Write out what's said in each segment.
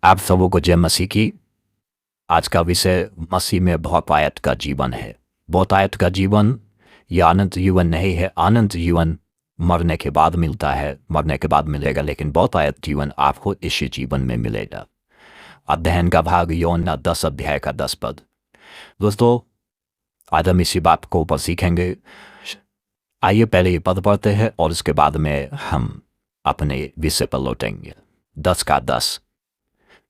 आप सबों को जय मसीह की। आज का विषय मसीह में बहुतायत का जीवन है। बहुतायत का जीवन यह अनंत जीवन नहीं है। अनंत जीवन मरने के बाद मिलता है, मरने के बाद मिलेगा, लेकिन बहुतायत जीवन आपको इसी जीवन में मिलेगा। अध्ययन का भाग यूहन्ना 10 अध्याय का 10 पद। दोस्तों, आज हम इसी बात को ऊपर सीखेंगे। आइए पहले ये पद पढ़ते हैं और उसके बाद में हम अपने विषय पर लौटेंगे। 10 का 10।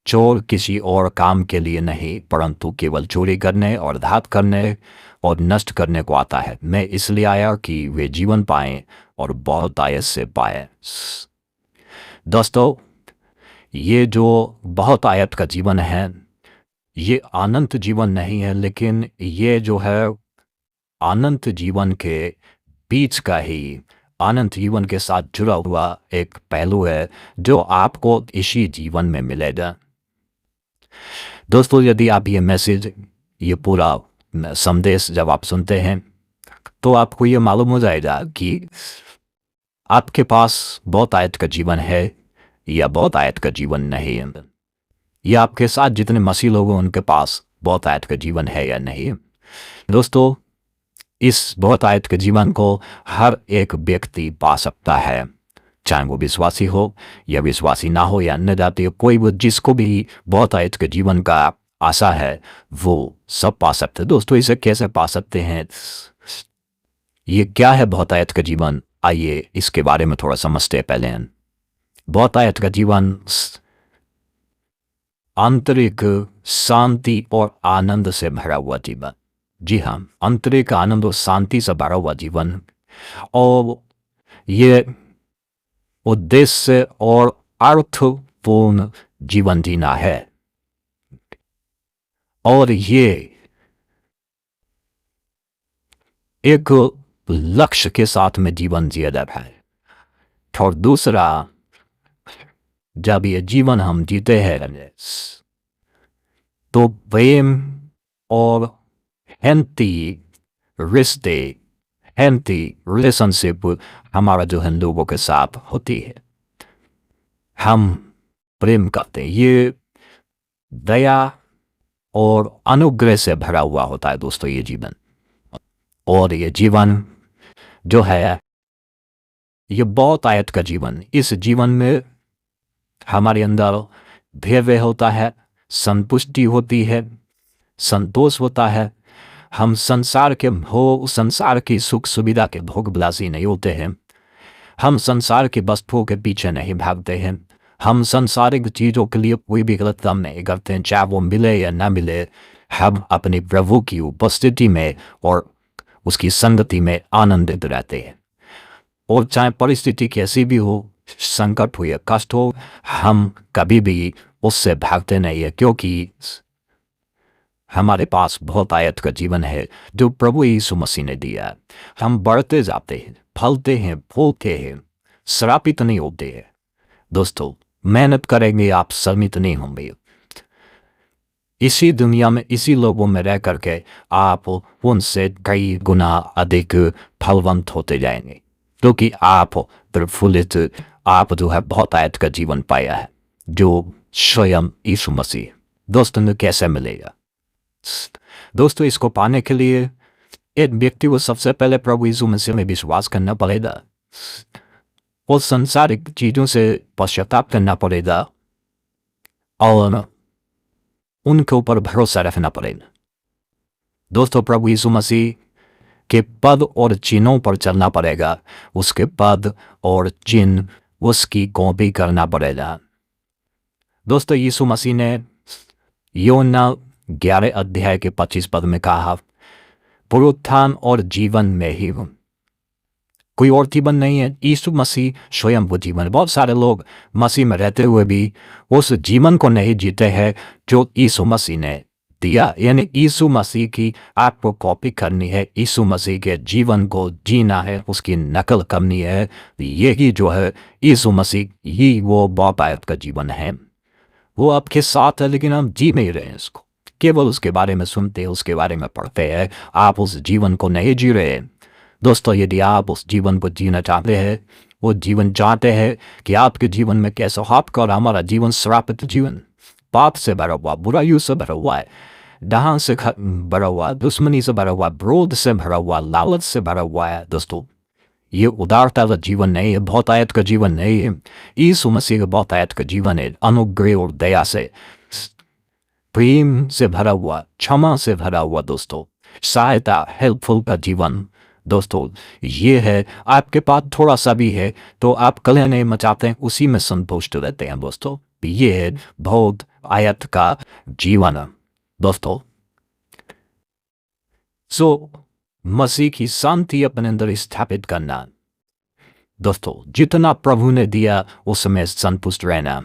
चोर किसी और काम के लिए नहीं परंतु केवल चोरी करने और घात करने और नष्ट करने को आता है। मैं इसलिए आया कि वे जीवन पाएं और बहुतायत से पाएं। दोस्तों, ये जो बहुतायत का जीवन है ये अनंत जीवन नहीं है, लेकिन ये जो है अनंत जीवन के बीच का ही अनंत जीवन के साथ जुड़ा हुआ एक पहलू है जो आपको इसी जीवन में मिलेगा। दोस्तों, यदि आप ये मैसेज, ये पूरा संदेश जब आप सुनते हैं तो आपको ये मालूम हो जाएगा कि आपके पास बहुतायत का जीवन है या बहुतायत का जीवन नहीं है, या आपके साथ जितने मसीह लोग हैं उनके पास बहुतायत का जीवन है या नहीं। दोस्तों, इस बहुतायत के जीवन को हर एक व्यक्ति पा सकता है, चाहे वो विश्वासी हो या विश्वासी ना हो या अन्य जाति हो। कोई वो जिसको भी बहुतायत के जीवन का आशा है वो सब पा सकते हैं। दोस्तों, इसे कैसे पा सकते हैं, ये क्या है बहुतायत का जीवन, आइए इसके बारे में थोड़ा समझते हैं पहले। बहुतायत का जीवन आंतरिक शांति और आनंद से भरा हुआ जीवन। जी हाँ, आंतरिक आनंद और शांति से भरा हुआ जीवन, और ये उद्देश्य और अर्थपूर्ण जीवन जीना है। और ये एक लक्ष्य के साथ में जीवन जिया जाता है। और दूसरा, जब ये जीवन हम जीते हैं तो प्रेम और रिलेशनशिप हमारा जो है लोगों के साथ होती है। हम प्रेम करते हैं, ये दया और अनुग्रह से भरा हुआ होता है दोस्तों ये जीवन। और ये जीवन जो है ये बहुतायत का जीवन, इस जीवन में हमारे अंदर धैर्य होता है, संतुष्टि होती है, संतोष होता है। हम संसार की सुख सुविधा के भोगविलासी नहीं होते हैं। हम संसार के वस्तुओं के पीछे नहीं भागते हैं। हम सांसारिक चीज़ों के लिए कोई भी गलत काम नहीं करते हैं, चाहे वो मिले या ना मिले। हम अपने प्रभु की उपस्थिति में और उसकी संगति में आनंदित रहते हैं। और चाहे परिस्थिति कैसी भी हो, संकट हो या कष्ट हो, हम कभी भी उससे भागते नहीं है, क्योंकि हमारे पास बहुतायत का जीवन है जो प्रभु यीशु मसीह ने दिया। हम बढ़ते जाते हैं, फलते हैं, फूलते हैं, श्रापित नहीं होते हैं। दोस्तों, मेहनत करेंगे आप श्रमित नहीं होंगे। इसी दुनिया में, इसी लोगों में रह करके आप उनसे कई गुना अधिक फलवंत होते जाएंगे, क्योंकि आप प्रफुल्लित, आप जो है बहुतायत का जीवन पाया है जो स्वयं यीशु मसीह। दोस्तों, कैसे मिलेगा? दोस्तों, इसको पाने के लिए एक व्यक्ति को सबसे पहले प्रभु यीशु मसीह में विश्वास करना पड़ेगा और संसारिक चीजों से पश्चाताप करना पड़ेगा और उनके ऊपर भरोसा रखना पड़ेगा। दोस्तों, प्रभु यीशु मसीह के पद और चिन्हों पर चलना पड़ेगा, उसके पद और चिन्ह उसकी कॉपी करना पड़ेगा। दोस्तों, यीशु मसीह ने यूहन्ना 11 अध्याय के 25 पद में कहा, पुनरुत्थान और जीवन में ही कोई और जीवन नहीं है, यीशु मसीह स्वयं वो जीवन। बहुत सारे लोग मसीह में रहते हुए भी उस जीवन को नहीं जीते हैं जो यीशु मसीह ने दिया। यानी यीशु मसीह की आपको कॉपी करनी है, यीशु मसीह के जीवन को जीना है, उसकी नकल करनी है। यही जो है यीशु मसीह, ही वो बहुतायत का जीवन है। वो आपके साथ है, लेकिन हम जी नहीं रहे हैं इसको, केवल उसके बारे में सुनते हैं, उसके बारे में पढ़ते हैं, आप उस जीवन को नहीं जी रहे हैं। दोस्तों, यदि आप उस जीवन को जीना चाहते हैं, वो जीवन चाहते हैं कि आपके जीवन में कैसा, आपका और हमारा जीवन श्रापित जीवन, पाप से भरा हुआ, बुराइयों से भरा हुआ है, डाह से भरा हुआ, दुश्मनी से भरा हुआ, क्रोध से भरा हुआ, लालच से भरा हुआ है। दोस्तों, ये उदारता का जीवन नहीं है, बहुतायत का जीवन नहीं है। यीशु मसीह का बहुतायत का जीवन है, अनुग्रह और दया से, प्रेम से भरा हुआ, क्षमा से भरा हुआ। दोस्तों, सहायता, हेल्पफुल का जीवन। दोस्तों, ये है। आपके पास थोड़ा सा भी है तो आप कलह नहीं मचाते हैं, उसी में संतुष्ट रहते हैं। दोस्तों, ये है बहुत आयत का जीवन। दोस्तों, मसीह की शांति अपने अंदर स्थापित करना। दोस्तों, जितना प्रभु ने दिया उसमें संतुष्ट रहना।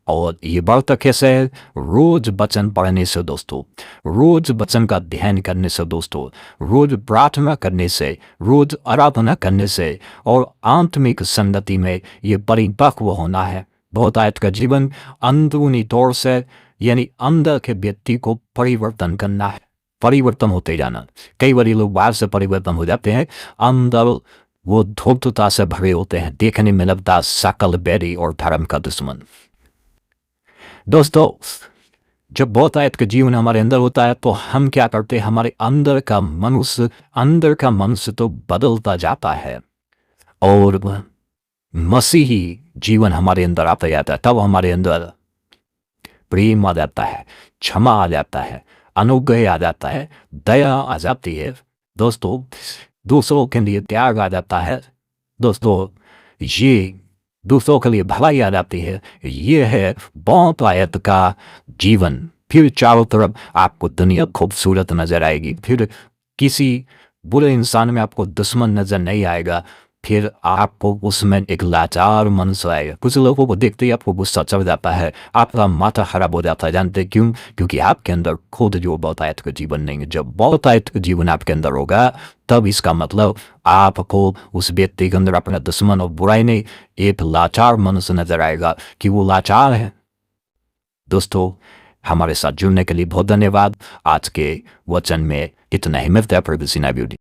और ये बढ़ता कैसे है? रोज वचन पढ़ने से दोस्तों, रोज वचन का ध्यान करने से दोस्तों, रोज प्रार्थना करने से, रोज आराधना करने से, और आत्मिक संगति में ये परिपक्व होना है। बहुतायत का जीवन अंदरूनी तौर से, यानी अंदर के व्यक्ति को परिवर्तन करना है, परिवर्तन होते जाना। कई बार लोग बाहर से परिवर्तन हो जाते हैं, अंदर वो धूर्तता से भरे होते हैं, देखने में लगता सकल बैरी और धर्म का दुश्मन। दोस्तों, जब बहुतायत का जीवन हमारे अंदर होता है तो हम क्या करते हैं? हमारे अंदर का मनुष्य तो बदलता जाता है, और मसीही जीवन हमारे अंदर आता जाता है। तब हमारे अंदर प्रेम आ जाता है, क्षमा आ जाता है, अनुग्रह आ जाता है, दया आ जाती है। दोस्तों, दूसरों के लिए त्याग आ जाता है। दोस्तों, ये दूसरों के लिए भलाई आ जाती है। ये है बहुतायत का जीवन। फिर चारों तरफ आपको दुनिया खूबसूरत नजर आएगी, फिर किसी बुरे इंसान में आपको दुश्मन नजर नहीं आएगा, फिर आपको उसमें एक लाचार मनुष्य आएगा। कुछ लोगों को देखते ही आपको गुस्सा चढ़ जाता है, आपका माथा खराब हो जाता है। जानते क्यों? क्योंकि आपके अंदर खुद जो बहुतायत का जीवन नहीं है। जब बहुतायत का जीवन आपके अंदर होगा तब इसका मतलब आपको उस व्यक्ति के अंदर अपना दुश्मन और बुराई नहीं, एक लाचार मनुष्य नजर आएगा कि वो लाचार है। दोस्तों, हमारे साथ जुड़ने के लिए बहुत धन्यवाद। आज के वचन में इतना ही। मिलते हैं फिर किसी नए वीडियो।